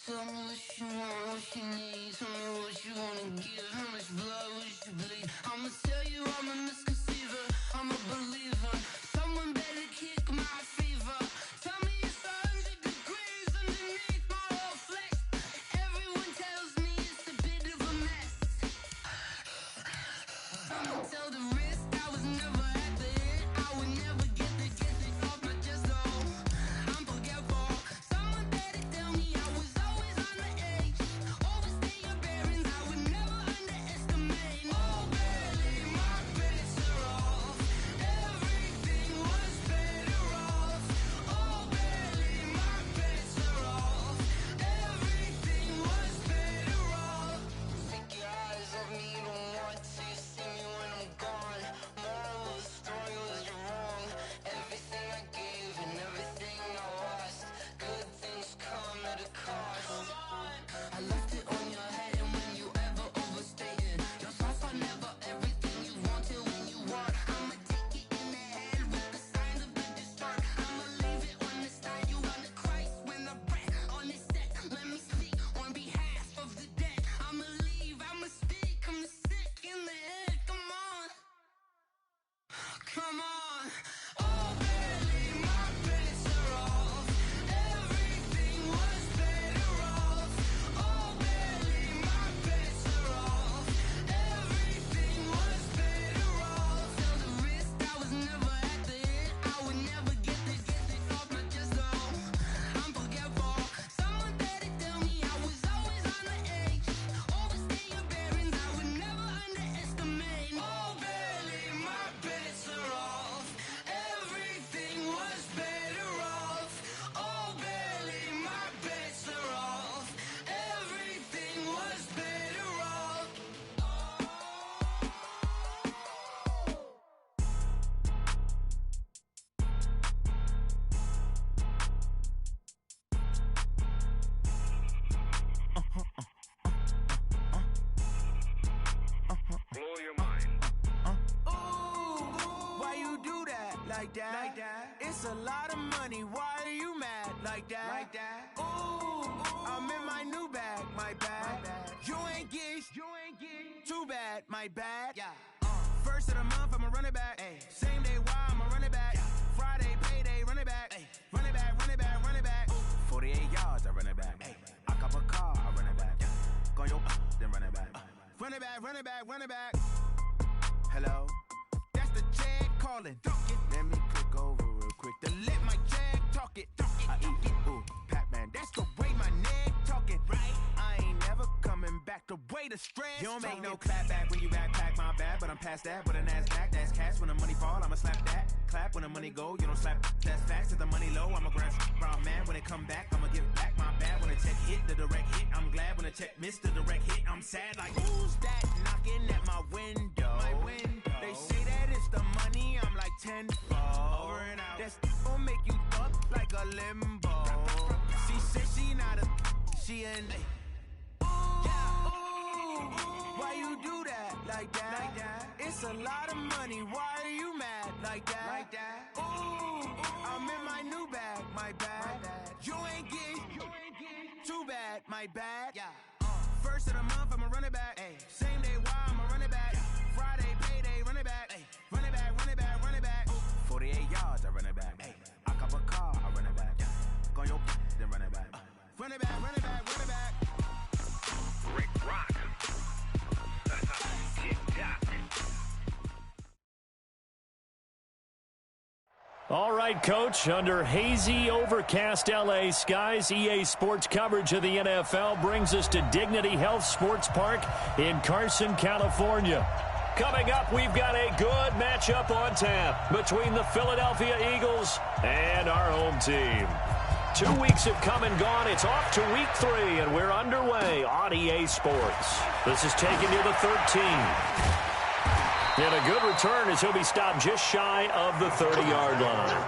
Tell me what you want, what you need. Tell me what you wanna give. How much blood would you bleed? I'ma tell you I'm a misconceiver. I'm a believer. Someone better kick my fever. Tell me it's 100 degrees underneath my whole flesh. Everyone tells me it's a bit of a mess. I'ma tell the risk I was never at the hit. I would never get it off my chest though. I'm forgetful. Someone better tell me I was always on the edge. Overstay your bearings, I would never underestimate. Oh, barely, my bets are off. Everything was better off. Oh, barely, my bets are off. Everything was better off. Take your eyes off me, don't want to see me when I'm gone. Moral of the story was you're wrong. Everything I gave and everything I lost. Good things come at a cost. I left it on your head, and when you ever overstay it, your thoughts are never everything you want till when you want. I'ma take it in the head with the signs of the distort. I'ma leave it on the side. You on the Christ when the breath on this set. Let me speak on behalf of the dead. I'ma leave, I'ma speak. I'm sick in the head. Come on, come on. Oh, barely, my bets are off. Everything was better off. Oh, barely, my bets are off. Everything was better off. Tell the risk I was never at the hit. I would never get it off my chest though. I'm forgetful. Someone better tell me I was always on the edge. Overstay your bearings, I would never underestimate. Oh, barely, my bets are off. Everything was better off. Oh, barely, my bets are off. Everything was better off. Blow your mind. Why you do that? Like that? It's a lot of money. Why are you mad? Like that? Ooh, I'm in my new bag. My bad. You ain't get. Too bad. My bad. Yeah. First of the month, I'ma run it back. Ay. Same day, why I'ma run it back. Friday, payday, run it back. Ay. Run it back, run it back, run it back. 48 yards, I run it back. Ay. I cop a car, I run it back. Go your then run it back. Run it back, run it back, run it back. Hello? That's the jag calling. Let me click over real quick to let my jag talk it. I eat it, ooh, Pac-Man. That's the way my neck talking. Right? I ain't never coming back. The way the stress. You don't make no clap back when you backpack, my bad. But I'm past that. With a NASDAQ, that's cash. When the money fall, I'ma slap that. Clap when the money go, you don't slap. That's facts. If the money low, I'ma grab brown man. When it come back, I'ma give back my bad. When the check hit, the direct hit. I'm glad when the check missed the direct hit. I'm sad like who's that knocking at my window? They say that it's the money, I'm like tenfold. Over and out. That's gon' make you fuck like a limbo. She said she not a, she an. Why you do that? Like that? It's a lot of money. Why are you mad? Like that? Ooh, I'm in my new bag. My bad. You ain't get. Too bad. My bad. Yeah. First of the month, I'ma run it back. Ay. Same day, why I'ma run it back. Friday, payday, run it back. Ay. Run it back, run it back, run it back. 48 yards, I run it back. Ay. I cop a car, I run it back. Go your then run it back. Run it back, run it back, run it back. Rick Rock. Tick-tock. All right, Coach, under hazy, overcast LA skies, EA Sports coverage of the NFL brings us to Dignity Health Sports Park in Carson, California. Coming up, we've got a good matchup on tap between the Philadelphia Eagles and our home team. 2 weeks have come and gone. It's off to week 3, and we're underway on EA Sports. This is taking you to 13. And a good return as he'll be stopped just shy of the 30-yard line.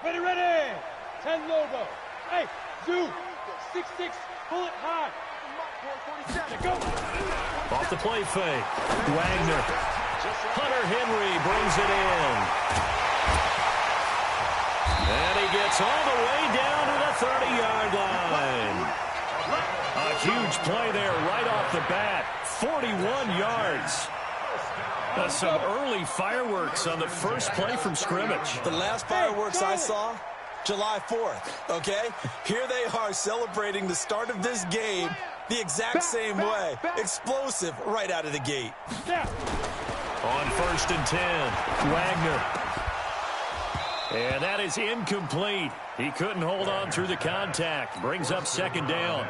Ready, ready. 10 logo. Hey, Zoo. 6-6. Pull it high. Go. Off the play fake. Wagner. Hunter Henry brings it in. And he gets all the way down to the 30-yard line. A huge play there right off the bat. 41 yards. Some early fireworks on the first play from scrimmage. The last fireworks I saw, July 4th, okay? Here they are celebrating the start of this game the exact same way. Explosive right out of the gate. On 1st and 10, Wagner. And that is incomplete. He couldn't hold on through the contact. Brings up 2nd down.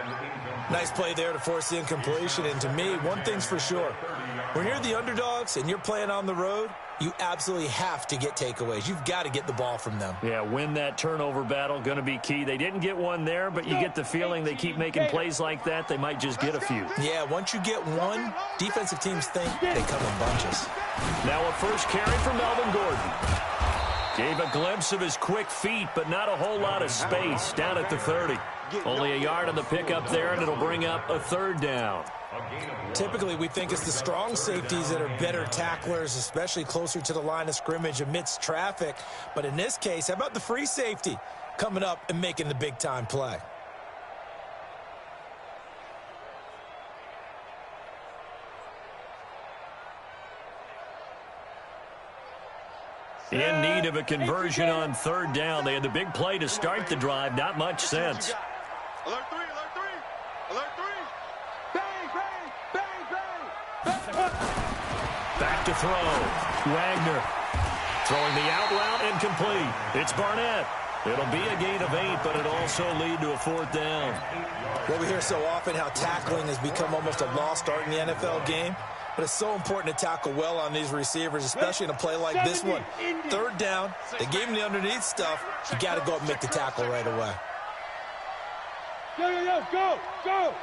Nice play there to force the incompletion. And to me, one thing's for sure. When you're the underdogs and you're playing on the road, you absolutely have to get takeaways. You've got to get the ball from them. Yeah, win that turnover battle, going to be key. They didn't get one there, but you get the feeling they keep making plays like that, they might just get a few. Yeah, once you get one, defensive teams think they come in bunches. Now a first carry for Melvin Gordon. Gave a glimpse of his quick feet, but not a whole lot of space down at the 30. Only a yard on the pickup there, and it'll bring up a 3rd down. Typically, we think it's the strong safeties that are better tacklers, especially closer to the line of scrimmage amidst traffic. But in this case, how about the free safety coming up and making the big-time play? In need of a conversion on 3rd down. They had the big play to start the drive. Not much sense. Alert 3, alert 3. Alert 3. Bang, bang, bang, bang. Back to throw. Wagner throwing the out route incomplete. It's Barnett. It'll be a gain of 8, but it'll also lead to a 4th down. Well, we hear so often how tackling has become almost a lost art in the NFL game. But it's so important to tackle well on these receivers, especially in a play like this one. 3rd down, they gave him the underneath stuff. You got to go up and make the tackle right away. Yo, go, go.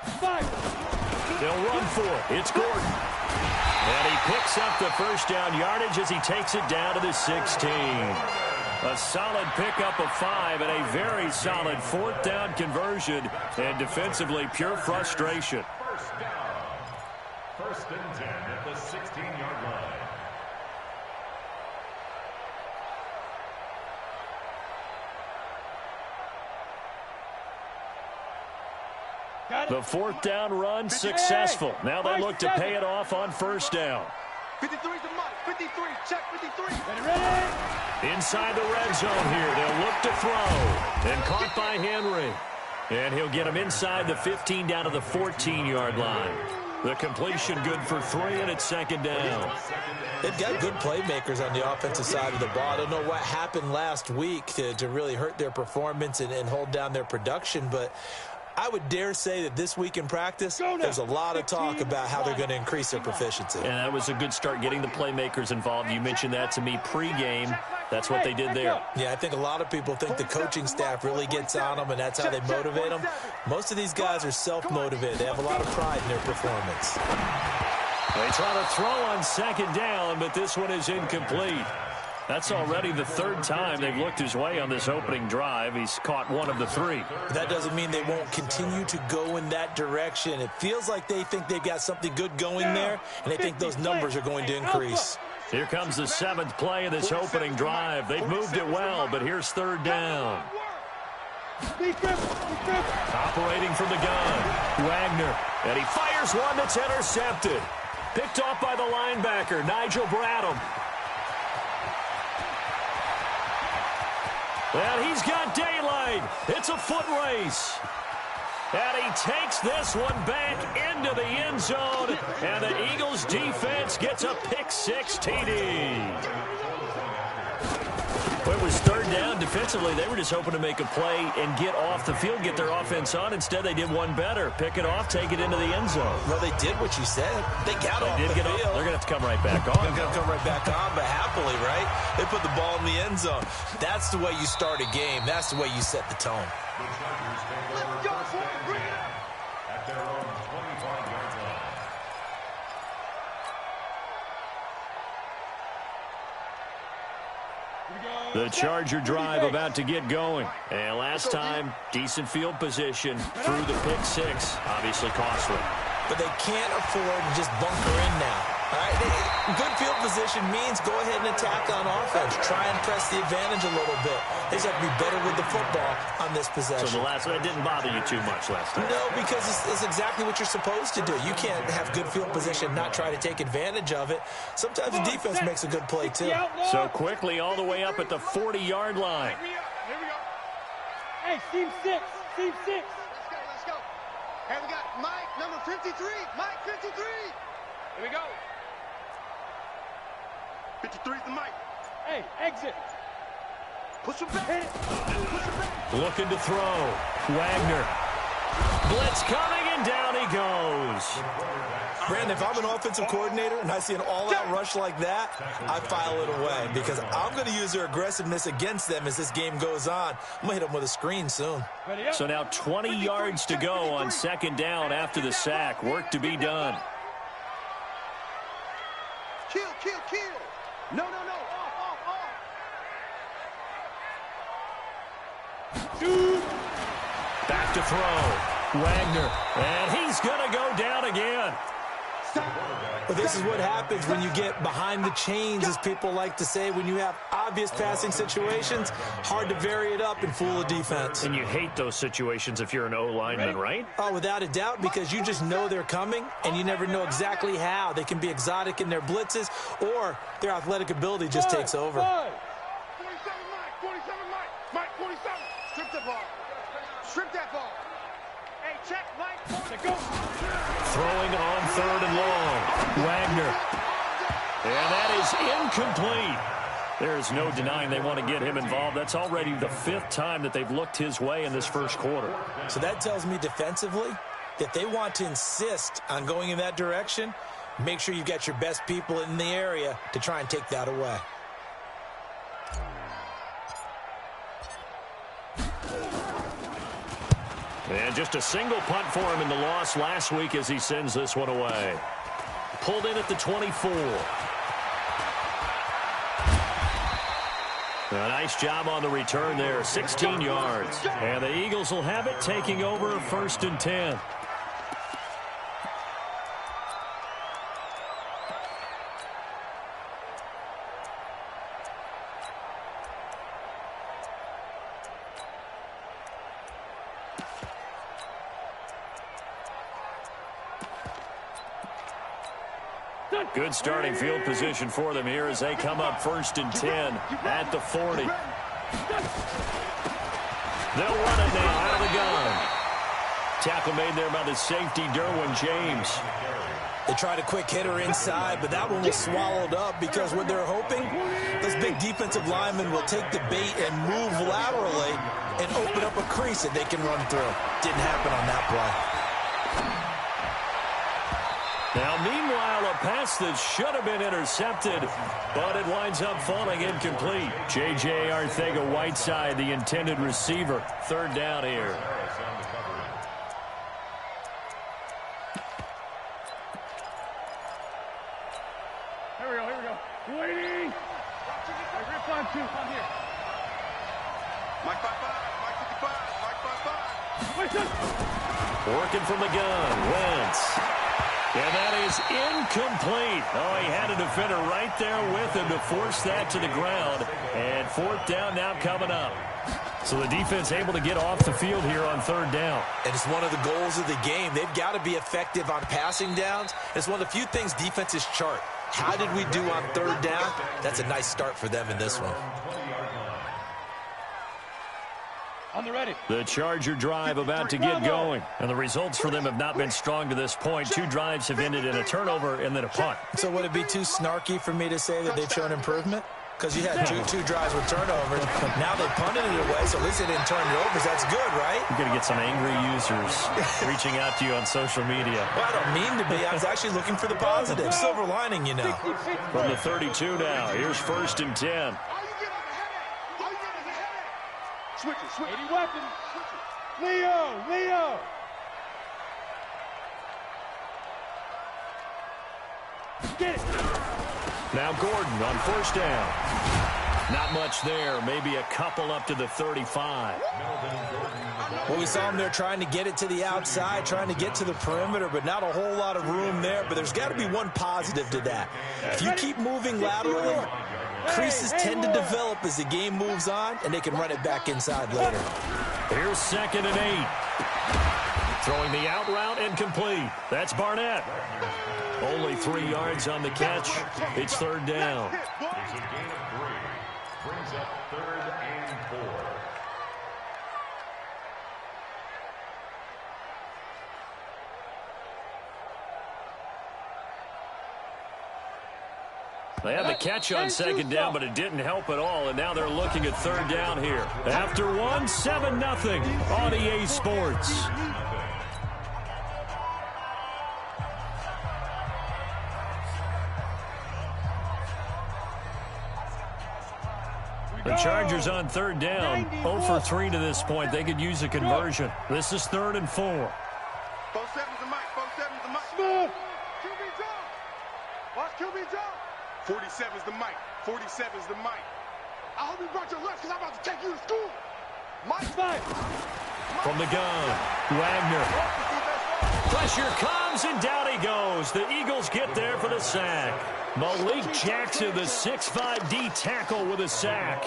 5. They'll run for it. It's Gordon. And he picks up the 1st down yardage as he takes it down to the 16. A solid pickup of 5 and a very solid 4th down conversion. And defensively, pure frustration. 1st down. 1st and 10 at the 16-yard line. The 4th down run successful. Now they look to pay it off on 1st down. 53's the mark. 53. Check 53. Ready? Inside the red zone here. They'll look to throw. And caught by Henry. And he'll get him inside the 15 down to the 14-yard line. The completion good for 3, and it's 2nd down. They've got good playmakers on the offensive side of the ball. I don't know what happened last week to really hurt their performance and hold down their production, but I would dare say that this week in practice, there's a lot of talk about how they're going to increase their proficiency. And that was a good start getting the playmakers involved. You mentioned that to me pregame. That's what they did there. Yeah, I think a lot of people think the coaching staff really gets on them, and that's how they motivate them. Most of these guys are self-motivated. They have a lot of pride in their performance. They try to throw on 2nd down, but this one is incomplete. That's already the 3rd time they've looked his way on this opening drive. He's caught 1 of the 3. That doesn't mean they won't continue to go in that direction. It feels like they think they've got something good going there, and they think those numbers are going to increase. Here comes the 7th play of this opening drive. They've moved it well, but here's 3rd down. Operating from the gun, Wagner, and he fires one that's intercepted. Picked off by the linebacker, Nigel Bradham. And he's got daylight. It's a foot race. And he takes this one back into the end zone. And the Eagles defense gets a pick-6 TD. When it was 3rd down defensively, they were just hoping to make a play and get off the field, get their offense on. Instead, they did one better. Pick it off, take it into the end zone. Well, they did what you said. They got off the field. They're going to have to come right back on. They're going to come right back on, but happily, right? They put the ball in the end zone. That's the way you start a game. That's the way you set the tone. Let's go, bring it up. At their own 25-yard line. The Charger drive about to get going. And last time, decent field position through the pick six. Obviously costly. But they can't afford to just bunker in now. All right, good field position means go ahead and attack on offense. Try and press the advantage a little bit. They just have to be better with the football on this possession. So the last one didn't bother you too much last time? No, because it's exactly what you're supposed to do. You can't have good field position, not try to take advantage of it. Sometimes the defense makes a good play, too. So quickly all the way up at the 40-yard line. Here we go. Hey, team six. Team six. Let's go. Hey, we got Mike, number 53. Mike, 53. Here we go. 53's the Mike. Hey, exit. Push him back. Looking to throw. Wagner. Blitz coming, and down he goes. Brandon, if I'm an offensive coordinator and I see an all-out rush like that, I file it away because I'm going to use their aggressiveness against them as this game goes on. I'm going to hit them with a screen soon. So now 20 yards to go on second down after the sack. Work to be done. Kill. No. Off. Back to throw. Wagner. And he's going to go down again. But this is what happens when you get behind the chains, as people like to say. When you have obvious passing situations, hard to vary it up and fool a defense. And you hate those situations if you're an O-lineman, right? Oh, without a doubt, because you just know they're coming, and you never know exactly how. They can be exotic in their blitzes, or their athletic ability just takes over. 47 Mike. Mike, 47. Strip that ball. Hey, check, Mike. Go. Throwing on third and long. Wagner. And that is incomplete. There's no denying they want to get him involved. That's already the 5th time that they've looked his way in this first quarter. So that tells me defensively that they want to insist on going in that direction. Make sure you've got your best people in the area to try and take that away. And just a single punt for him in the loss last week as he sends this one away. Pulled in at the 24. A nice job on the return there, 16 yards. And the Eagles will have it, taking over 1st and 10. Good starting field position for them here as they come up 1st and 10 at the 40. They'll run it now out of the gun. Tackle made there by the safety, Derwin James. They tried a quick hitter inside, but that one was swallowed up because what they're hoping, those big defensive linemen will take the bait and move laterally and open up a crease that they can run through. Didn't happen on that play. Now, meanwhile, a pass that should have been intercepted, but it winds up falling incomplete. J.J. Arcega-Whiteside, the intended receiver. 3rd down here. Here we go. Waiting. We're 5-2. I'm here. Mike 55. Mike 55. Working from the gun, Wentz. And that is incomplete. Oh, he had a defender right there with him to force that to the ground. And 4th down now coming up. So the defense able to get off the field here on 3rd down. And it's one of the goals of the game. They've got to be effective on passing downs. It's one of the few things defenses chart. How did we do on 3rd down? That's a nice start for them in this one. On the ready. The Charger drive about to get going. And the results for them have not been strong to this point. 2 drives have ended in a turnover and then a punt. So would it be too snarky for me to say that they've shown improvement? Because you had two drives with turnovers. Now they punted it away, so at least they didn't turn it over. So that's good, right? You're going to get some angry users reaching out to you on social media. Well, I don't mean to be. I was actually looking for the positive. Silver lining, you know. From the 32 now, here's 1st and 10. Switch it. 80 weapons. Leo. Now Gordon on 1st down. Not much there. Maybe a couple up to the 35. Well, we saw him there trying to get it to the outside, trying to get to the perimeter, but not a whole lot of room there. But there's got to be one positive to that. If you keep moving laterally, creases tend to develop as the game moves on, and they can run it back inside later. Here's 2nd and 8. Throwing the out route and complete. That's Barnett. Only 3 yards on the catch. It's 3rd down. It's a gain of 3. Brings up 3rd and 4. They had the catch on 2nd down, but it didn't help at all, and now they're looking at 3rd down here. After 1, 7-0 on EA Sports. The Chargers on 3rd down, 0 for 3 to this point. They could use a conversion. This is 3rd and 4. 4-7's the mic. 4-7's the mic. Smooth. QB draw. Watch QB draw. 47's the mic. 47's the mic. I hope you brought your lunch because I'm about to take you to school. Mike. From the gun, Wagner. Pressure comes, and down he goes. The Eagles get there for the sack. Malik Jackson, the 6'5" D tackle with a sack.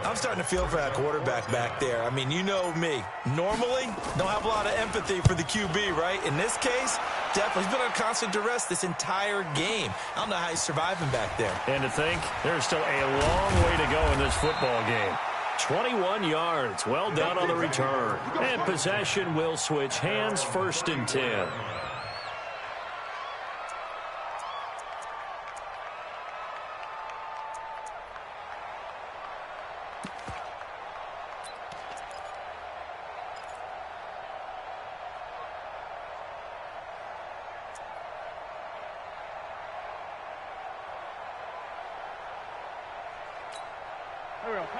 I'm starting to feel for that quarterback back there. I mean, you know me. Normally, don't have a lot of empathy for the QB, right? In this case, definitely. He's been under constant duress this entire game. I don't know how he's surviving back there. And to think, there's still a long way to go in this football game. 21 yards. Well done on the return. And possession will switch hands. 1st and 10.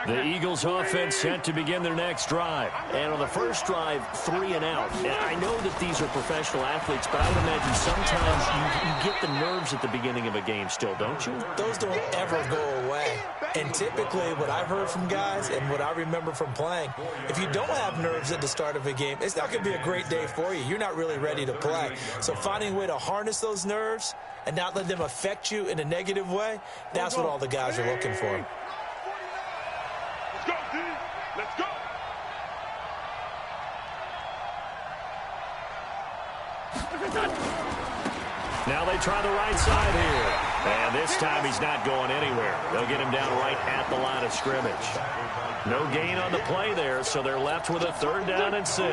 The Eagles offense set to begin their next drive. And on the first drive, 3 and out. And I know that these are professional athletes, but I would imagine sometimes you get the nerves at the beginning of a game still, don't you? Those don't ever go away. And typically what I've heard from guys and what I remember from playing, if you don't have nerves at the start of a game, it's not going to be a great day for you. You're not really ready to play. So finding a way to harness those nerves and not let them affect you in a negative way, that's what all the guys are looking for. Let's go, D. Let's go. Now they try the right side here. And this time he's not going anywhere. They'll get him down right at the line of scrimmage. No gain on the play there, so they're left with a 3rd down and 6.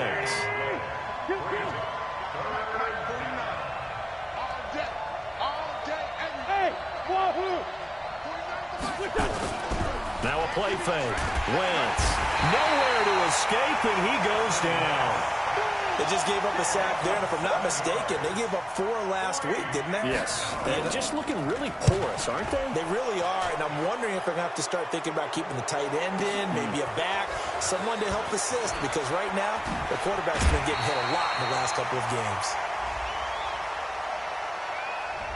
Now a play fake. Wentz. Nowhere to escape, and he goes down. They just gave up a sack there, and if I'm not mistaken, they gave up 4 last week, didn't they? Yes. And just looking really porous, aren't they? They really are, and I'm wondering if they're going to have to start thinking about keeping the tight end in, maybe a back, someone to help assist, because right now, the quarterback's been getting hit a lot in the last couple of games.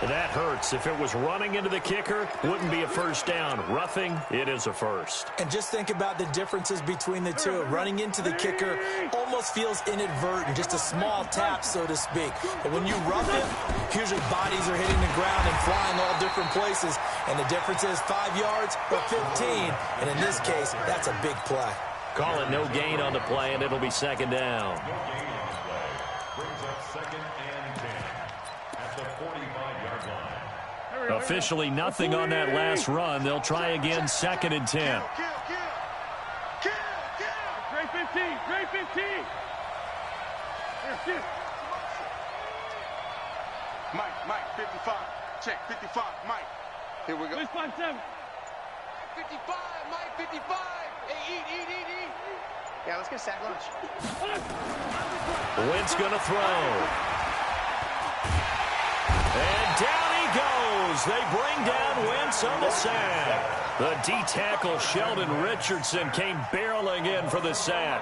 That hurts. If it was running into the kicker, wouldn't be a 1st down. Roughing, it is a 1st. And just think about the differences between the two. Running into the kicker almost feels inadvertent, just a small tap, so to speak. But when you rough it, usually bodies are hitting the ground and flying all different places. And the difference is 5 yards or 15. And in this case, that's a big play. Call it no gain on the play, and it'll be 2nd down. No gain on the play. Brings up 2nd and 10 at the 45-yard line. Officially nothing on that last run. They'll try again 2nd and 10. Grade 15. Grade 15. Here. Mike, 55. Check, 55, Mike. Here we go. Please find 7. 55, Mike, 55. Hey, eat. Yeah, let's get a sack lunch. Wentz gonna throw. And down he goes. They bring down Wentz on the sack. The D tackle, Sheldon Richardson, came barreling in for the sack.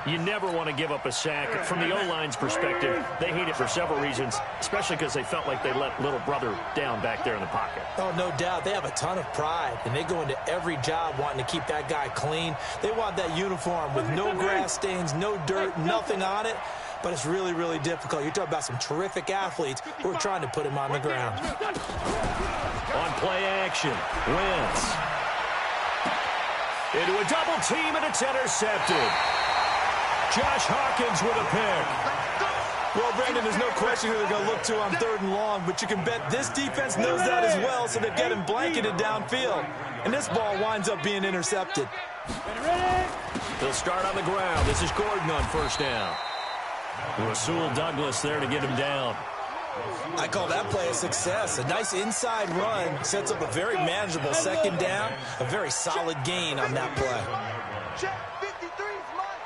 You never want to give up a sack. From the O-line's perspective, they hate it for several reasons, especially because they felt like they let little brother down back there in the pocket. Oh, no doubt. They have a ton of pride, and they go into every job wanting to keep that guy clean. They want that uniform with no grass stains, no dirt, nothing on it. But it's really, really difficult. You're talking about some terrific athletes who are trying to put him on the ground. On play action, Wentz. Into a double team, and it's intercepted. Josh Hawkins with a pick. Well, Brandon, there's no question who they're going to look to on 3rd and long, but you can bet this defense knows that as well, so they're getting blanketed downfield. And this ball winds up being intercepted. They'll start on the ground. This is Gordon on 1st down. Rasul Douglas there to get him down. I call that play a success. A nice inside run sets up a very manageable 2nd down. A very solid gain on that play. Check 53's Mike.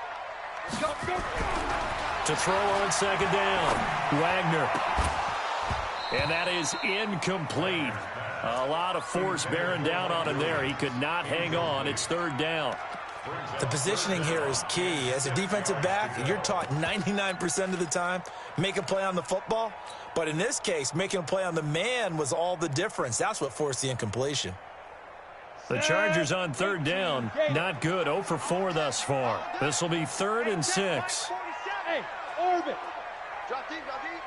To throw on 2nd down, Wagner. And that is incomplete. A lot of force bearing down on him there. He could not hang on. It's 3rd down. The positioning here is key. As a defensive back, you're taught 99% of the time, make a play on the football. But in this case, making a play on the man was all the difference. That's what forced the incompletion. The Chargers on 3rd down. Not good. 0 for 4 thus far. This will be 3rd and 6. Hey, orbit. Drop deep, drop deep.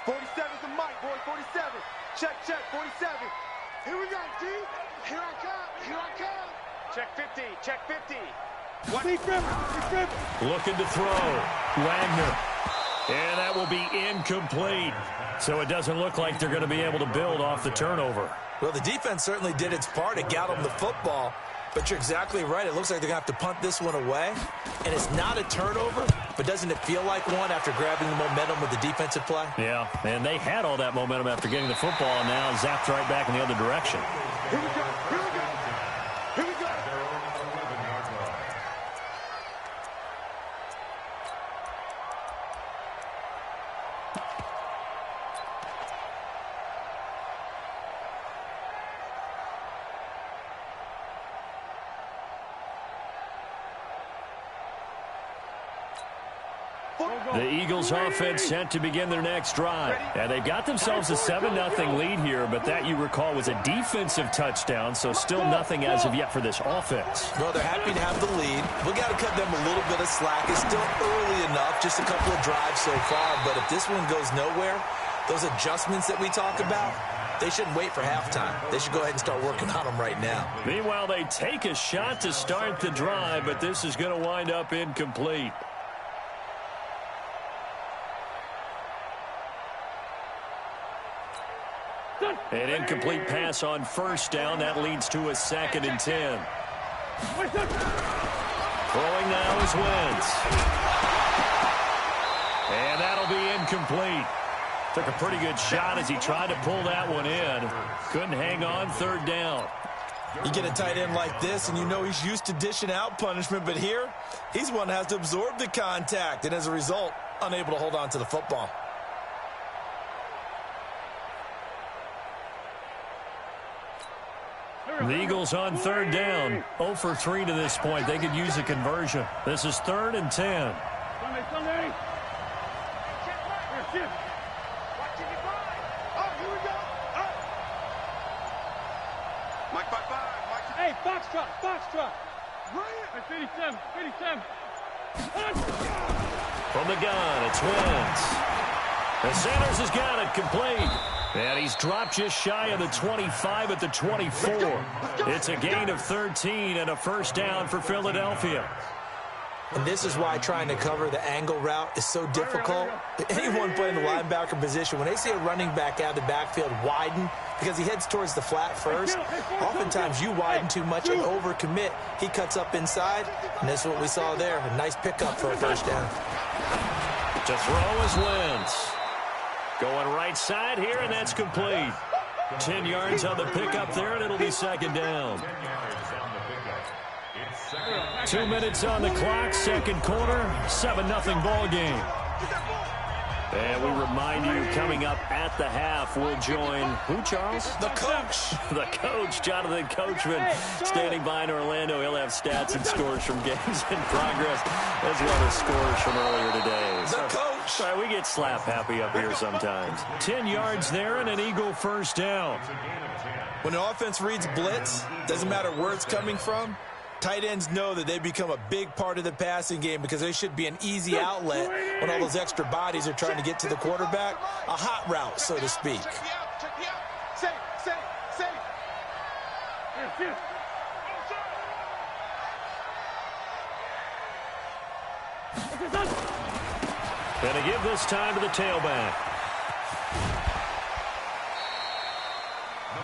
47's the mic, boy, 47. Check, 47. Here we go, D. Here I come. Check 50, check 50. Deep river. Looking to throw. Wagner. And that will be incomplete. So it doesn't look like they're going to be able to build off the turnover. Well, the defense certainly did its part. It got them the football. But you're exactly right. It looks like they're going to have to punt this one away. And it's not a turnover, but doesn't it feel like one after grabbing the momentum with the defensive play? Yeah, and they had all that momentum after getting the football, and now zapped right back in the other direction. Here we go. The Eagles offense set to begin their next drive. And they've got themselves a 7-0 lead here, but that, you recall, was a defensive touchdown, so still nothing as of yet for this offense. Well, they're happy to have the lead. We got to cut them a little bit of slack. It's still early enough, just a couple of drives so far, but if this one goes nowhere, those adjustments that we talk about, they shouldn't wait for halftime. They should go ahead and start working on them right now. Meanwhile, they take a shot to start the drive, but this is going to wind up incomplete. An incomplete pass on 1st down. That leads to a 2nd and 10. Throwing now is Wentz. And that'll be incomplete. Took a pretty good shot as he tried to pull that one in. Couldn't hang on. 3rd down. You get a tight end like this, and you know he's used to dishing out punishment, but here, he's one that has to absorb the contact, and as a result, unable to hold on to the football. The Eagles on 3rd down. 0 for 3 to this point. They could use a conversion. This is 3rd and 10. Sunday. Mike, 5-5. Hey, Foxtrot. Hey, 57. From the gun, it's Wentz. The Sanders has got it complete. And he's dropped just shy of the 25 at the 24. It's a gain of 13 and a 1st down for Philadelphia. And this is why trying to cover the angle route is so difficult. Anyone playing the linebacker position, when they see a running back out of the backfield widen, because he heads towards the flat first, oftentimes you widen too much and overcommit. He cuts up inside, and that's what we saw there. A nice pickup for a 1st down. To throw is Wentz. Going right side here, and that's complete. 10 yards on the pickup there, and it'll be 2nd down. 2 minutes on the clock, 2nd quarter, 7-0 ball game. And we remind you, coming up at the half, we'll join who, Charles? The coach. The coach, Jonathan Coachman, standing by in Orlando. He'll have stats and scores from games in progress, as well as scores from earlier today. The coach. Sorry, we get slap happy up here sometimes. 10 yards there and an Eagle first down. When the offense reads blitz, doesn't matter where it's coming from, tight ends know that they become a big part of the passing game because they should be an easy outlet when all those extra bodies are trying to get to the quarterback. A hot route, so to speak. Check me out, check me out. Safe. Gonna give this time to the tailback.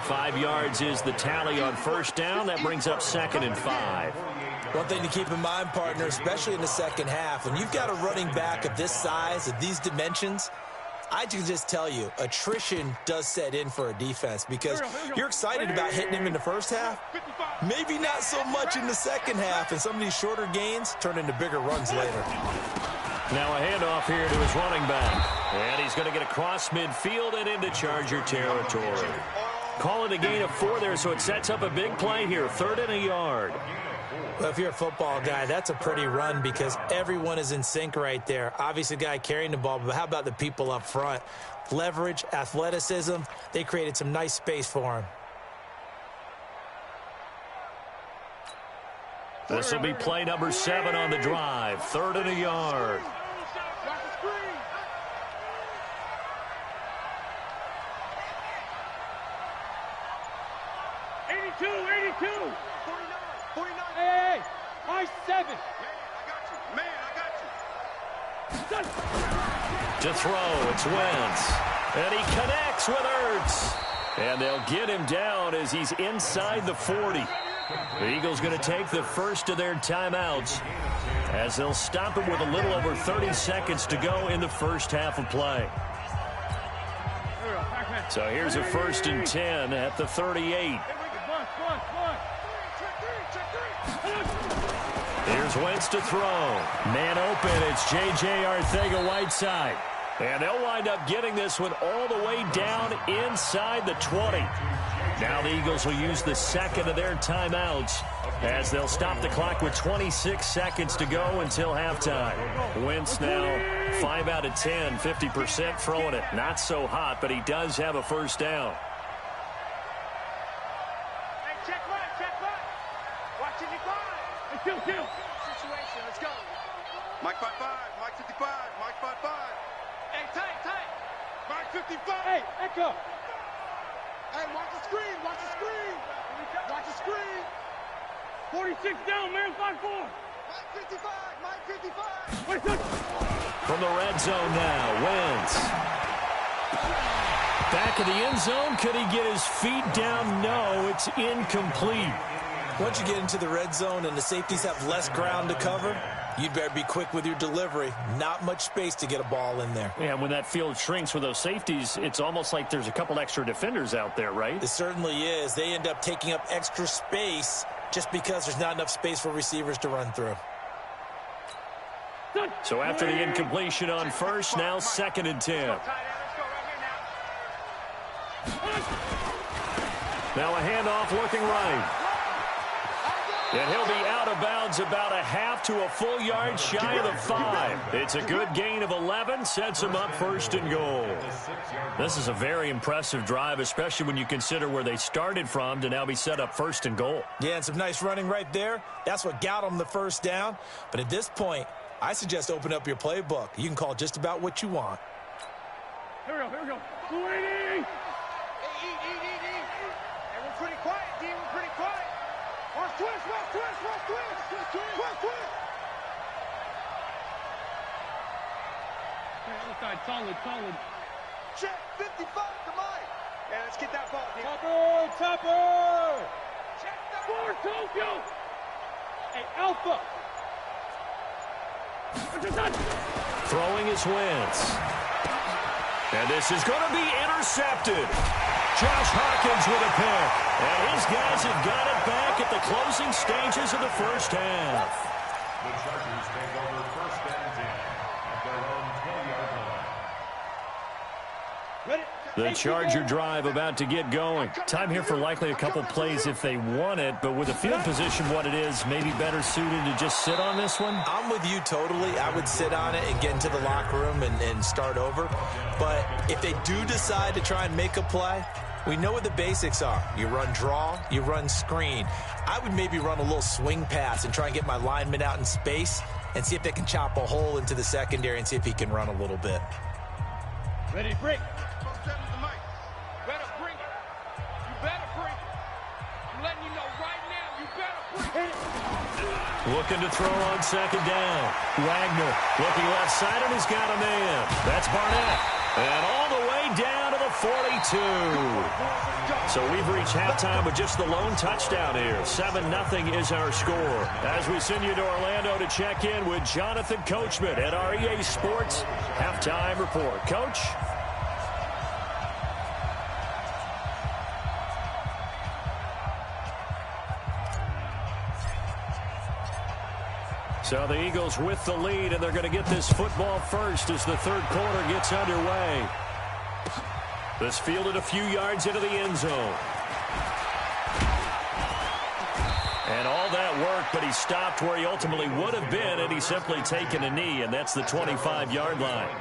5 yards is the tally on first down. That brings up 2nd and 5. One thing to keep in mind, partner, especially in the second half, when you've got a running back of this size, of these dimensions, I can just tell you, attrition does set in for a defense because you're excited about hitting him in the first half, maybe not so much in the second half, and some of these shorter gains turn into bigger runs later. Now a handoff here to his running back, and he's going to get across midfield and into Charger territory. Call it a gain of 4 there, so it sets up a big play here, 3rd and a yard. Well, if you're a football guy, that's a pretty run because everyone is in sync right there. Obviously, the guy carrying the ball, but how about the people up front? Leverage, athleticism, they created some nice space for him. This will be play number 7 on the drive, 3rd and a yard. Hey, high 7. Man, I got you. To throw, it's Wentz. And he connects with Ertz. And they'll get him down as he's inside the 40. The Eagles going to take the first of their timeouts as they'll stop him with a little over 30 seconds to go in the first half of play. So here's a 1st and 10 at the 38. Here's Wentz to throw. Man open, it's J.J. Arcega-Whiteside. And they'll wind up getting this one all the way down inside the 20. Now the Eagles will use the second of their timeouts as they'll stop the clock with 26 seconds to go until halftime. Wentz now 5 out of 10, 50% throwing it. Not so hot, but he does have a first down. Hey, check right. Watch it, Kill. situation, let's go. Mike 5-5, Mike 55, Mike 5-5. Hey, tight. Mike 55. Hey, Echo. Hey, watch the screen. Watch the screen. 46 down, man, 5-4. Mike 55. Wait, look. From the red zone now, Wentz. Back of the end zone. Could he get his feet down? No, it's incomplete. Once you get into the red zone and the safeties have less ground to cover, you'd better be quick with your delivery. Not much space to get a ball in there. Yeah, when that field shrinks with those safeties, it's almost like there's a couple extra defenders out there, right? It certainly is. They end up taking up extra space just because there's not enough space for receivers to run through. So after the incompletion on first, now 2nd and 10. Now a handoff looking right. And he'll be out of bounds about a half to a full yard shy of the 5. It's a good gain of 11, sets him up 1st and goal. This is a very impressive drive, especially when you consider where they started from to now be set up 1st and goal. Yeah, and some nice running right there. That's what got them the first down. But at this point, I suggest open up your playbook. You can call just about what you want. Here we go. 280. Hey, eat. Hey, we're pretty quiet, D. We're pretty quiet. Watch twist. Other side, solid. Check 55 to Mike. Yeah, let's get that ball, D. Topper. Check that For Tokyo. Hey, Alpha. Throwing his Wentz. And this is going to be intercepted. Josh Hawkins with a pick. And his guys have got it back at the closing stages of the first half. The Chargers take over 1st and 10 at their own 20-yard line. The Charger drive about to get going. Time here for likely a couple plays if they want it, but with the field position what it is, maybe better suited to just sit on this one? I'm with you totally. I would sit on it and get into the locker room and start over. But if they do decide to try and make a play, we know what the basics are. You run draw, you run screen. I would maybe run a little swing pass and try and get my lineman out in space and see if they can chop a hole into the secondary and see if he can run a little bit. Ready to break. Better bring it. You better bring it. I'm letting you know right now, you better bring it. Looking to throw on second down. Wagner looking left side, and he's got a man. That's Barnett. And all the way down to the 42. So we've reached halftime with just the lone touchdown here. 7-0 is our score. As we send you to Orlando to check in with Jonathan Coachman at our EA Sports Halftime Report. Coach? So the Eagles with the lead, and they're going to get this football first as the third quarter gets underway. This fielded a few yards into the end zone. And all that work, but he stopped where he ultimately would have been, and he's simply taken a knee, and that's the 25-yard line.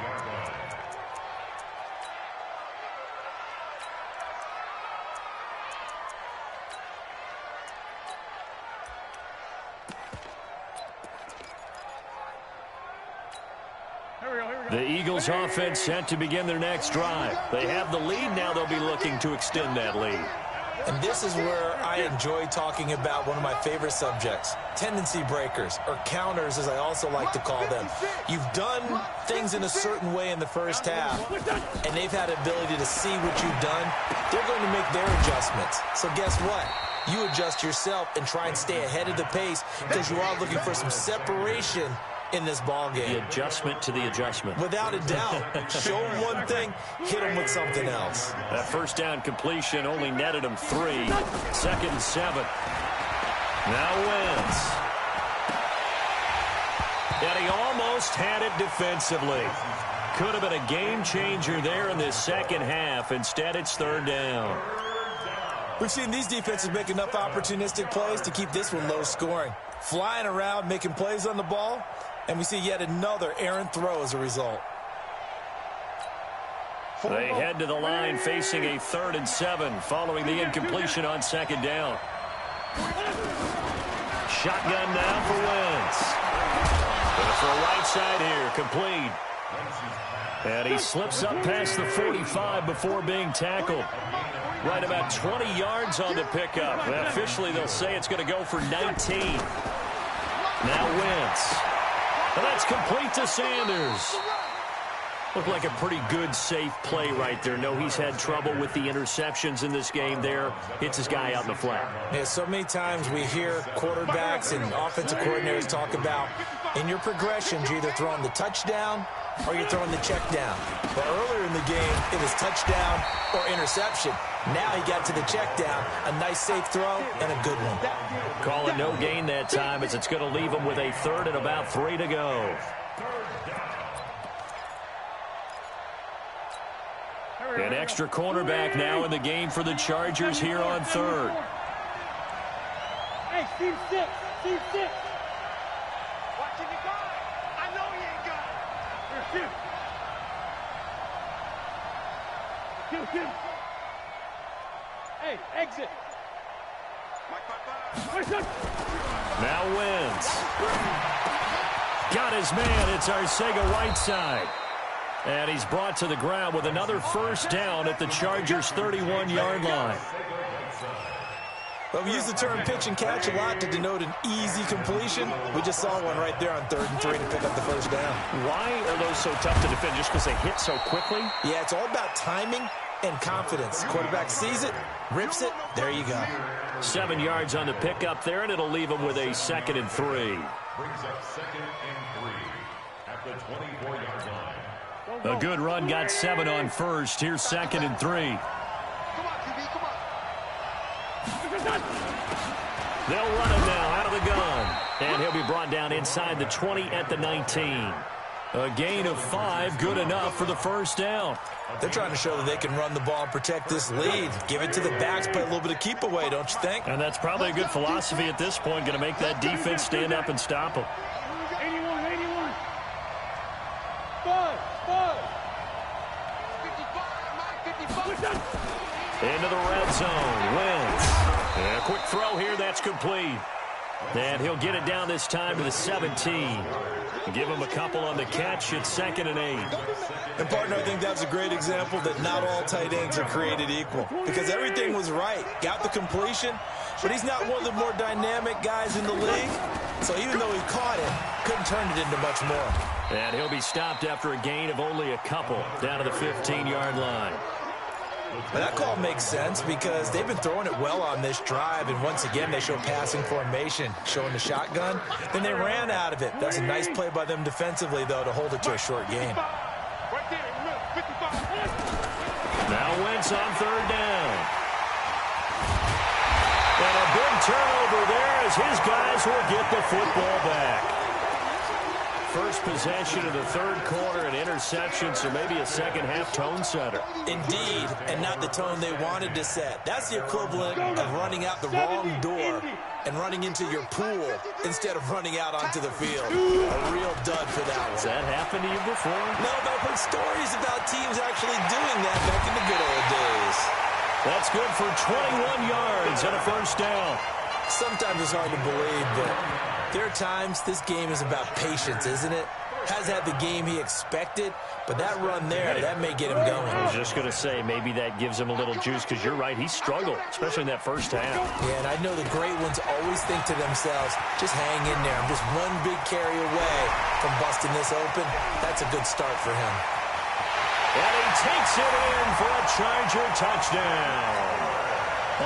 The Eagles offense set to begin their next drive. They have the lead now. They'll be looking to extend that lead. And this is where I enjoy talking about one of my favorite subjects, tendency breakers, or counters as I also like to call them. You've done things in a certain way in the first half, and they've had the ability to see what you've done. They're going to make their adjustments. So guess what? You adjust yourself and try and stay ahead of the pace because you are looking for some separation in this ball game. The adjustment to the adjustment. Without a doubt. Show them one thing, hit them with something else. That first down completion only netted him 3. 2nd and 7. Now Wentz. And he almost had it defensively. Could have been a game changer there in this second half. Instead, it's 3rd down. We've seen these defenses make enough opportunistic plays to keep this one low scoring. Flying around, making plays on the ball. And we see yet another errant throw as a result. They head to the line facing a 3rd and 7 following the incompletion on 2nd down. Shotgun now for Wentz. Going for a right side here, complete. And he slips up past the 45 before being tackled. Right about 20 yards on the pickup. Well, officially, they'll say it's going to go for 19. Now Wentz. And that's complete to Sanders. Looked like a pretty good, safe play right there. No, he's had trouble with the interceptions in this game there. Hits his guy out in the flat. Yeah, so many times we hear quarterbacks and offensive coordinators talk about in your progressions, you're either throwing the touchdown or you're throwing the check down. But earlier in the game, it was touchdown or interception. Now he got to the check down, a nice safe throw, and a good one. Calling no gain that time as it's going to leave him with a 3rd and about 3 to go. An extra cornerback now in the game for the Chargers here on 3rd. Hey, Steve 6. Steve 6. Watching the guard. I know he ain't got it. Get him. Hey, exit. Now Wentz. Got his man. It's Arcega-Whiteside. And he's brought to the ground with another first down at the Chargers' 31-yard line. Well, we use the term pitch and catch a lot to denote an easy completion. We just saw one right there on 3rd and 3 to pick up the first down. Why are those so tough to defend? Just because they hit so quickly? Yeah, it's all about timing and confidence. Quarterback sees it, rips it, there you go. 7 yards on the pickup there, and it'll leave him with a 2nd and 3. Brings up 2nd and 3 at the 24-yard line. A good run, got 7 on first. Here's 2nd and 3. Come on, QB, come on. They'll run him now out of the gun. And he'll be brought down inside the 20 at the 19. A gain of 5, good enough for the first down. They're trying to show that they can run the ball and protect this lead. Give it to the backs, play a little bit of keep away, don't you think? And that's probably a good philosophy at this point, going to make that defense stand up and stop them. 81, 81. 5. Into the red zone. Wentz. And a quick throw here. That's complete. And he'll get it down this time to the 17. Give him a couple on the catch. It's 2nd and 8. And, partner, I think that's a great example that not all tight ends are created equal. Because everything was right. Got the completion, but he's not one of the more dynamic guys in the league. So even though he caught it, couldn't turn it into much more. And he'll be stopped after a gain of only a couple down to the 15-yard line. But that call makes sense because they've been throwing it well on this drive, and once again they show passing formation, showing the shotgun. Then they ran out of it. That's a nice play by them defensively, though, to hold it to a short game. Now Wentz on 3rd down. And a big turnover there as his guys will get the football back. First possession of the 3rd quarter, an interception, so maybe a second-half tone setter. Indeed, and not the tone they wanted to set. That's the equivalent of running out the wrong door and running into your pool instead of running out onto the field. A real dud for that one. Has that happened to you before? No, but I've heard stories about teams actually doing that back in the good old days. That's good for 21 yards and a first down. Sometimes it's hard to believe, but there are times this game is about patience, isn't it? Has had the game he expected, but that run there, that may get him going. I was just going to say, maybe that gives him a little juice, because you're right, he struggled, especially in that first half. Yeah, and I know the great ones always think to themselves, just hang in there. I'm just one big carry away from busting this open. That's a good start for him. And he takes it in for a Charger touchdown.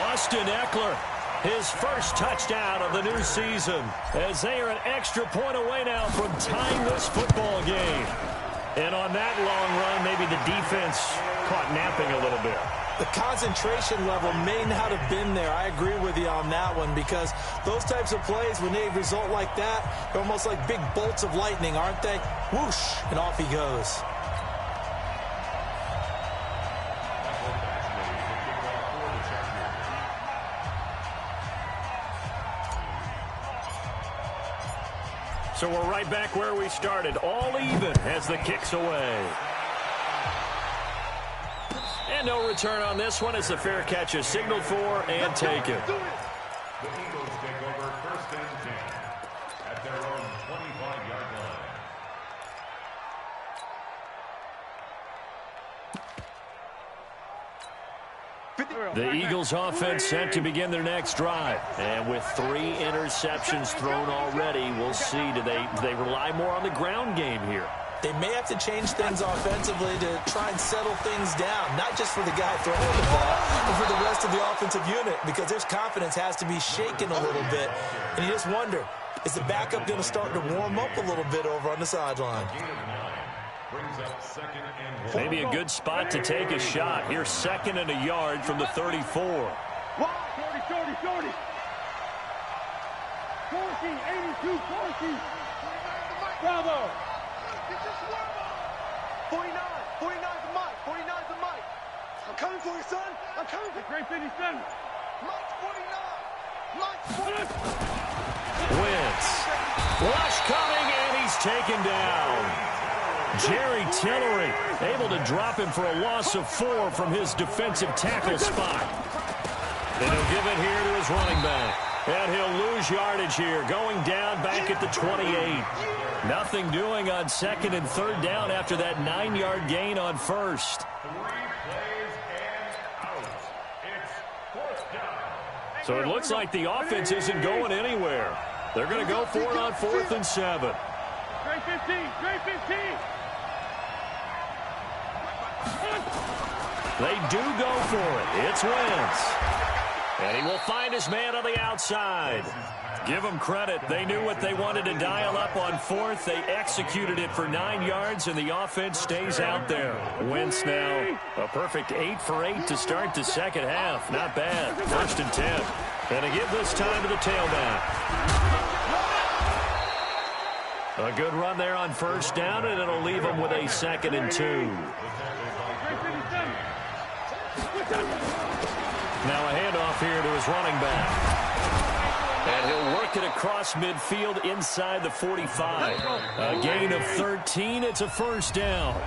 Austin Eckler, his first touchdown of the new season, as they are an extra point away now from tying this football game. And on that long run, maybe the defense caught napping a little bit. The concentration level may not have been there. I agree with you on that one, because those types of plays, when they result like that, they're almost like big bolts of lightning, aren't they? Whoosh, and off he goes. So we're right back where we started, all even as the kick's away. And no return on this one as the fair catch is signaled for and taken. The Eagles take over 1st and 10 at their own 25-yard line. The Eagles offense set to begin their next drive. And with 3 interceptions thrown already, we'll see, do they rely more on the ground game here? They may have to change things offensively to try and settle things down, not just for the guy throwing the ball, but for the rest of the offensive unit, because their confidence has to be shaken a little bit. And you just wonder, is the backup going to start to warm up a little bit over on the sideline? Brings up 2nd and 1. Maybe a good spot to take a shot. Here's 2nd and a yard from the 34. 40, 40. 14, 82, 14. Bravo. 49 the mic. 49's the mic. I'm coming for you, son. I'm coming for you. Great 57. Mike's 49. Mike's 49. Wentz. Rush coming, and he's taken down. Jerry Tillery able to drop him for a loss of 4 from his defensive tackle spot. And he'll give it here to his running back. And he'll lose yardage here, going down back at the 28. Nothing doing on 2nd and 3rd down after that 9-yard gain on 1st. 3 plays and out. It's 4th down. So it looks like the offense isn't going anywhere. They're going to go for it on 4th and 7. Great 15, great 15. They do go for it. It's Wentz. And he will find his man on the outside. Give them credit. They knew what they wanted to dial up on 4th. They executed it for 9 yards, and the offense stays out there. Wentz now a perfect 8 for 8 to start the second half. Not bad. 1st and 10. And to give this time to the tailback. A good run there on first down, and it'll leave him with a 2nd and 2. Now a handoff here to his running back. And he'll work it across midfield inside the 45. A gain of 13. It's a first down.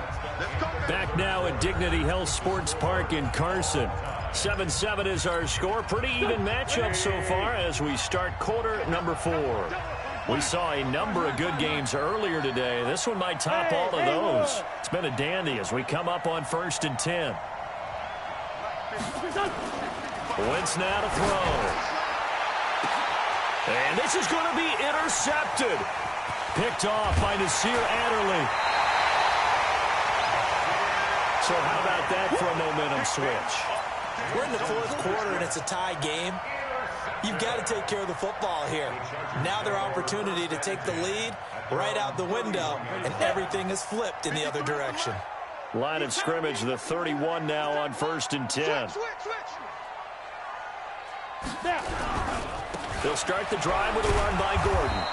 Back now at Dignity Health Sports Park in Carson. 7-7 is our score. Pretty even matchup so far as we start quarter number 4. We saw a number of good games earlier today. This one might top all of those. It's been a dandy as we come up on 1st and 10. Wentz now to throw. And this is going to be intercepted. Picked off by Nasir Adderley. So how about that for a momentum switch? We're in the 4th quarter, and it's a tie game. You've got to take care of the football here. Now their opportunity to take the lead right out the window, and everything is flipped in the other direction. Line of scrimmage, the 31 now on 1st and 10. They'll start the drive with a run by Gordon.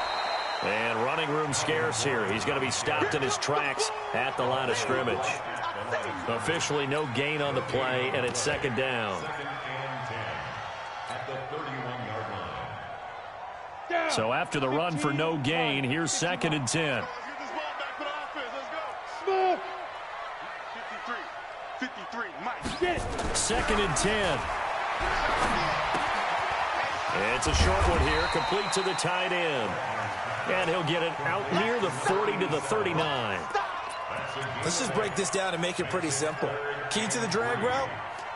And running room scarce here. He's going to be stopped in his tracks at the line of scrimmage. Officially no gain on the play, and it's 2nd down. So after the run for no gain, here's 2nd and 10. 2nd and 10. It's a short one here, complete to the tight end. And he'll get it out near the 40 to the 39. Let's just break this down and make it pretty simple. Key to the drag route,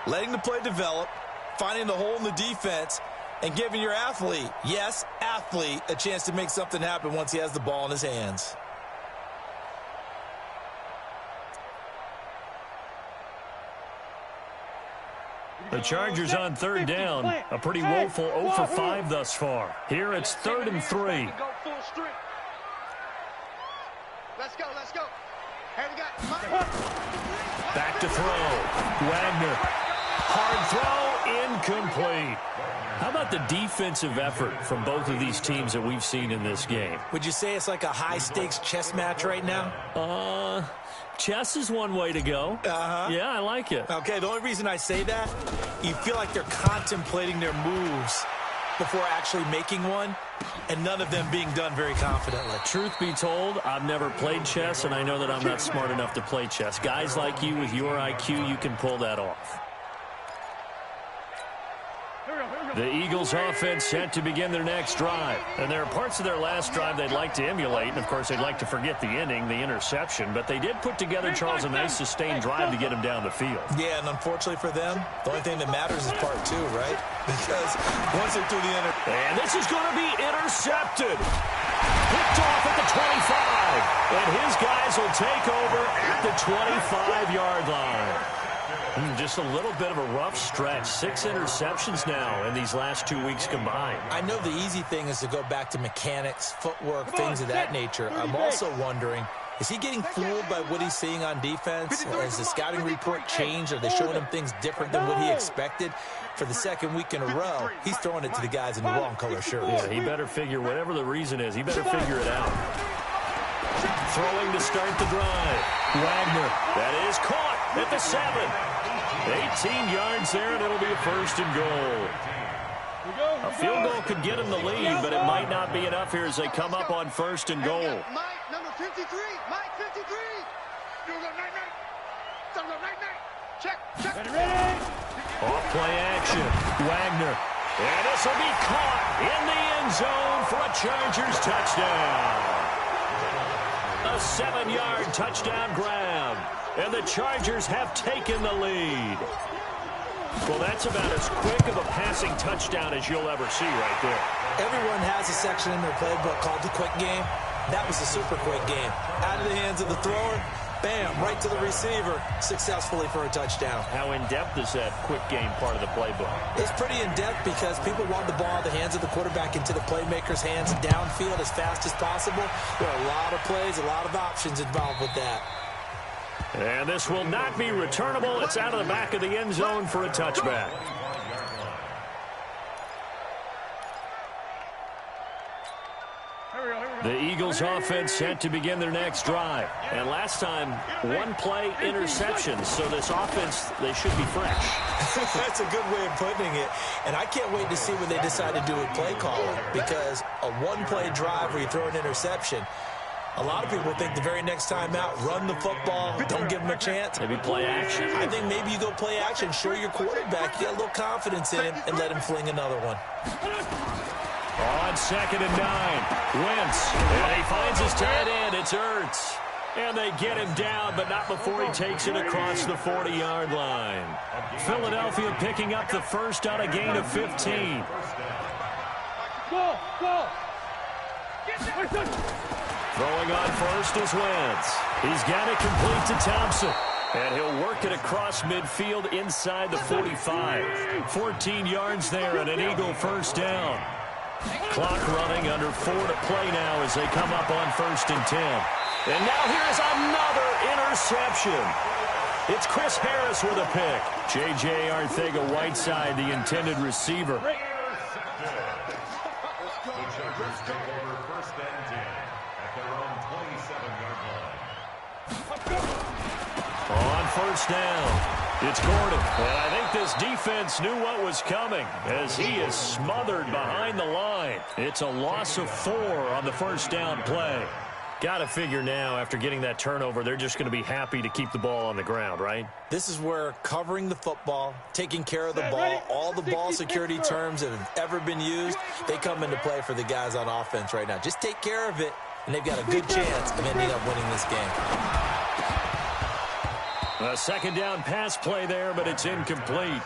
letting the play develop, finding the hole in the defense, and giving your athlete, yes, athlete, a chance to make something happen once he has the ball in his hands. The Chargers on 3rd down. A pretty woeful 0 for 5 thus far. Here it's 3rd and 3. Let's go, let's go. Hey, we got Back to throw. Wagner. Hard throw, incomplete. How about the defensive effort from both of these teams that we've seen in this game? Would you say it's like a high-stakes chess match right now? Chess is one way to go. Yeah, I like it. Okay, the only reason I say that, you feel like they're contemplating their moves before actually making one, and none of them being done very confidently. Truth be told, I've never played chess, and I know that I'm not smart enough to play chess. Guys like you with your IQ, you can pull that off. The Eagles offense set to begin their next drive. And there are parts of their last drive they'd like to emulate. And, of course, they'd like to forget the ending, the interception. But they did put together, Charles, a nice sustained drive to get him down the field. Yeah, and unfortunately for them, the only thing that matters is part 2, right? Because once they're through the And this is going to be intercepted. Picked off at the 25. And his guys will take over at the 25-yard line. Just a little bit of a rough stretch. 6 interceptions now in these last 2 weeks combined. I know the easy thing is to go back to mechanics, footwork, things of that nature. I'm also wondering, is he getting fooled by what he's seeing on defense? Has the scouting report changed? Are they showing him things different than what he expected? For the 2nd week in a row, he's throwing it to the guys in the wrong color shirts. Yeah, he better figure, whatever the reason is, he better figure it out. Throwing to start the drive. Wagner, that is caught at the 7. 18 yards there, and it'll be a 1st and goal. A field goal could get him the lead, but it might not be enough here as they come up on 1st and goal. Mike, number 53. Mike, 53. Check. Off play action. Wagner. And this will be caught in the end zone for a Chargers touchdown. A 7-yard touchdown grab. And the Chargers have taken the lead. Well, that's about as quick of a passing touchdown as you'll ever see right there. Everyone has a section in their playbook called the quick game. That was a super quick game. Out of the hands of the thrower, bam, right to the receiver, successfully for a touchdown. How in-depth is that quick game part of the playbook? It's pretty in-depth because people want the ball out of the hands of the quarterback into the playmaker's hands downfield as fast as possible. There are a lot of plays, a lot of options involved with that. And this will not be returnable. It's out of the back of the end zone for a touchback. Here we go. The Eagles offense set to begin their next drive. And last time, one-play interceptions. So this offense, they should be fresh. That's a good way of putting it. And I can't wait to see what they decide to do with play calling, because a one-play drive where you throw an interception, a lot of people think the very next time out, run the football, don't give them a chance. Maybe play action. I think maybe you go play action, show your quarterback you got a little confidence in him, and let him fling another one. On 2nd and 9, Wentz. And he finds his tight end. It's Ertz. And they get him down, but not before he takes it across the 40-yard line. Philadelphia picking up the first on a gain of 15. Go! Throwing on first is Wentz. He's got it complete to Thompson. And he'll work it across midfield inside the 45. 14 yards there and an Eagle first down. Clock running, under 4 to play now as they come up on 1st and 10. And now here's another interception. It's Chris Harris with a pick. J.J. Arcega-Whiteside, the intended receiver. The Chargers take over 1st and 10 at their own 27-yard line. On 1st down, it's Gordon. And I think this defense knew what was coming as he is smothered behind the line. It's a loss of 4 on the 1st down play. Got to figure now, after getting that turnover, they're just going to be happy to keep the ball on the ground, right? This is where covering the football, taking care of the ball, all the ball security terms that have ever been used, they come into play for the guys on offense right now. Just take care of it, and they've got a good chance of ending up winning this game. A 2nd down pass play there, but it's incomplete.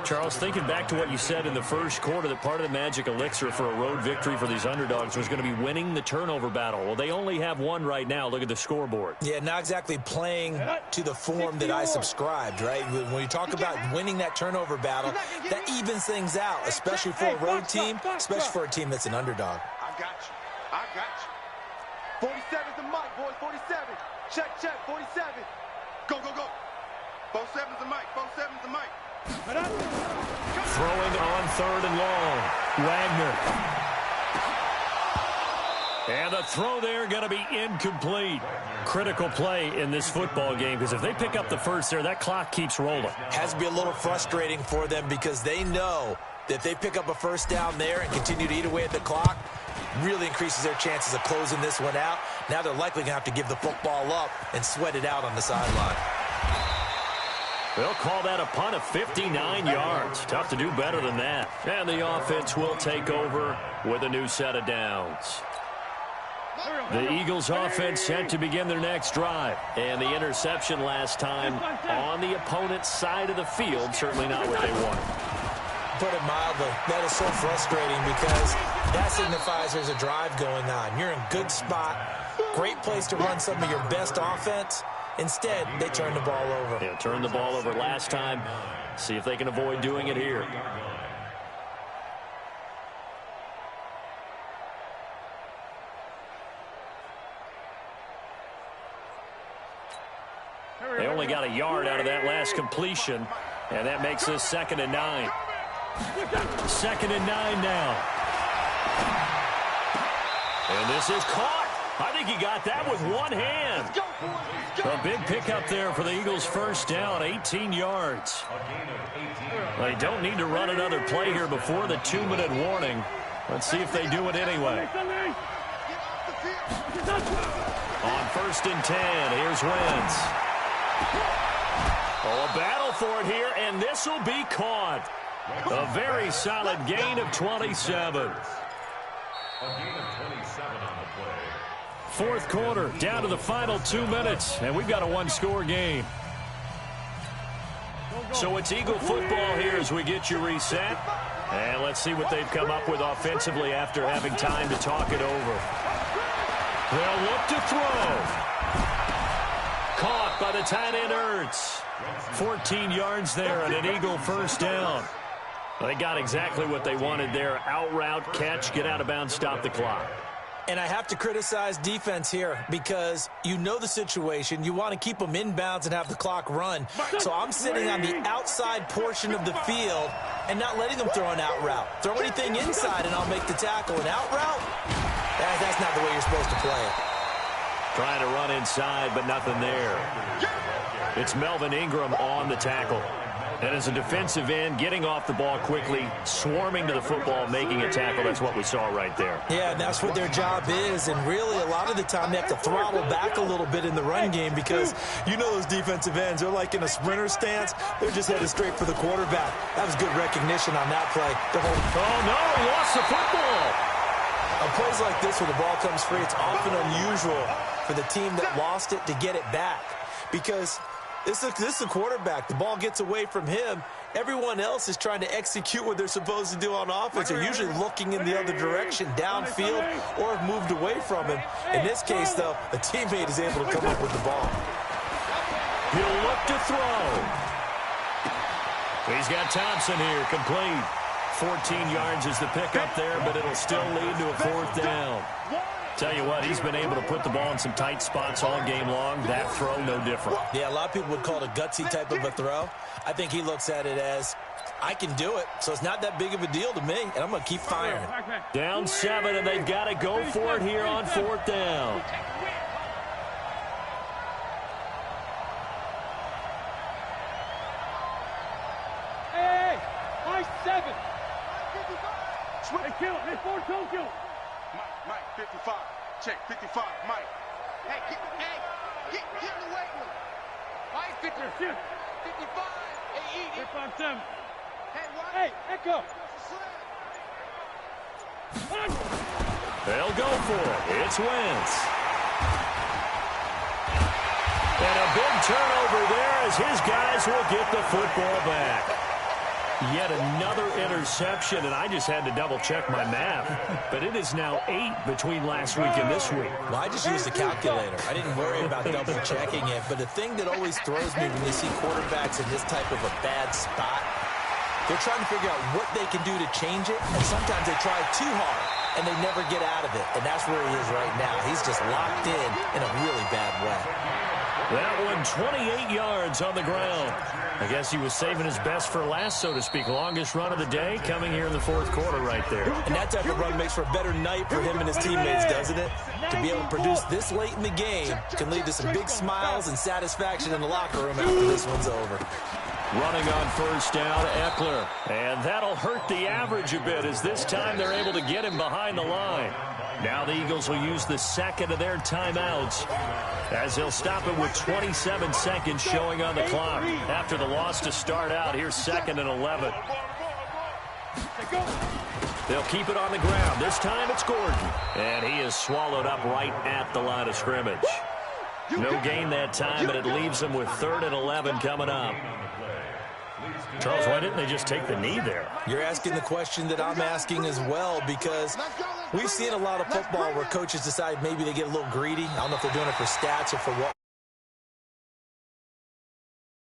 Charles, thinking back to what you said in the first quarter, that part of the magic elixir for a road victory for these underdogs was going to be winning the turnover battle. Well, they only have one right now. Look at the scoreboard. Yeah, not exactly playing to the form that I subscribed, right? When you talk about winning that turnover battle, that evens things out, especially for a road team, especially for a team that's an underdog. I got you. 47's the mic, boys. 47. Check, 47. Go. Both 7's the mic. Throwing on 3rd and long. Wagner. And the throw there going to be incomplete. Critical play in this football game, because if they pick up the first there, that clock keeps rolling. Has to be a little frustrating for them, because they know that if they pick up a 1st down there and continue to eat away at the clock, really increases their chances of closing this one out. Now they're likely going to have to give the football up and sweat it out on the sideline. They'll call that a punt of 59 yards. Tough to do better than that. And the offense will take over with a new set of downs. The Eagles offense set to begin their next drive. And the interception last time on the opponent's side of the field, certainly not what they wanted. Put it mildly, that is so frustrating, because that signifies there's a drive going on. You're in good spot, great place to run some of your best offense. Instead, they turn the ball over. Yeah, turned the ball over last time. See if they can avoid doing it here. They only got a yard out of that last completion, and that makes this 2nd and 9. 2nd and 9 now. And this is caught. I think he got that with one hand. A big pickup there for the Eagles' 1st down, 18 yards. They don't need to run another play here before the 2-minute warning. Let's see if they do it anyway. On 1st and 10, here's Wentz. Oh, a battle for it here, and this will be caught. A very solid gain of 27. A gain of 27 on the play. 4th quarter, down to the final 2 minutes, and we've got a one-score game. So it's Eagle football here as we get you reset. And let's see what they've come up with offensively after having time to talk it over. They'll look to throw. Caught by the tight end Ertz. 14 yards there and an Eagle 1st down. They got exactly what they wanted there. Out route, catch, get out of bounds, stop the clock. And I have to criticize defense here, because you know the situation. You want to keep them inbounds and have the clock run. So I'm sitting on the outside portion of the field and not letting them throw an out route. Throw anything inside and I'll make the tackle. An out route? That's not the way you're supposed to play it. Trying to run inside, but nothing there. It's Melvin Ingram on the tackle. And as a defensive end, getting off the ball quickly, swarming to the football, making a tackle, that's what we saw right there. Yeah, and that's what their job is. And really, a lot of the time, they have to throttle back a little bit in the run game because you know those defensive ends, they're like in a sprinter stance. They're just headed straight for the quarterback. That was good recognition on that play. Oh, no, he lost the football. On plays like this where the ball comes free, it's often unusual for the team that lost it to get it back because this is a quarterback. The ball gets away from him. Everyone else is trying to execute what they're supposed to do on offense. They're usually looking in the other direction, downfield, or have moved away from him. In this case, though, a teammate is able to come up with the ball. He'll look to throw. He's got Thompson here, complete. 14 yards is the pickup there, but it'll still lead to a fourth down. Tell you what, he's been able to put the ball in some tight spots all game long. That throw, no different. Yeah, a lot of people would call it a gutsy type of a throw. I think he looks at it as, I can do it, so it's not that big of a deal to me, and I'm going to keep firing. Down 7, and they've got to go for it here on fourth down. Hey, high 7. Hey, kill it. Hey, 4-2, kill it. Mike, 55. Check, 55, Mike. Hey, get in the weight room. Mike, 55. Hey, eat it. 5-7. Hey, what? Hey, Echo. They'll go for it. It's Wentz. And a big turnover there as his guys will get the football back. Yet another interception, and I just had to double-check my math. But it is now 8 between last week and this week. Well, I just used a calculator. I didn't worry about double-checking it. But the thing that always throws me when you see quarterbacks in this type of a bad spot, they're trying to figure out what they can do to change it, and sometimes they try too hard, and they never get out of it. And that's where he is right now. He's just locked in a really bad way. That one, 28 yards on the ground. I guess he was saving his best for last, so to speak. Longest run of the day coming here in the fourth quarter right there. And that type of run makes for a better night for him and his teammates, doesn't it? To be able to produce this late in the game can lead to some big smiles and satisfaction in the locker room after this one's over. Running on first down, Eckler. And that'll hurt the average a bit as this time they're able to get him behind the line. Now the Eagles will use the second of their timeouts as they'll stop it with 27 seconds showing on the clock. After the loss to start out, here's 2nd and 11. They'll keep it on the ground. This time it's Gordon. And he is swallowed up right at the line of scrimmage. No gain that time, but it leaves them with 3rd and 11 coming up. Charles, why didn't they just take the knee there? You're asking the question that I'm asking as well, because we've seen a lot of football where coaches decide maybe they get a little greedy. I don't know if they're doing it for stats or for what.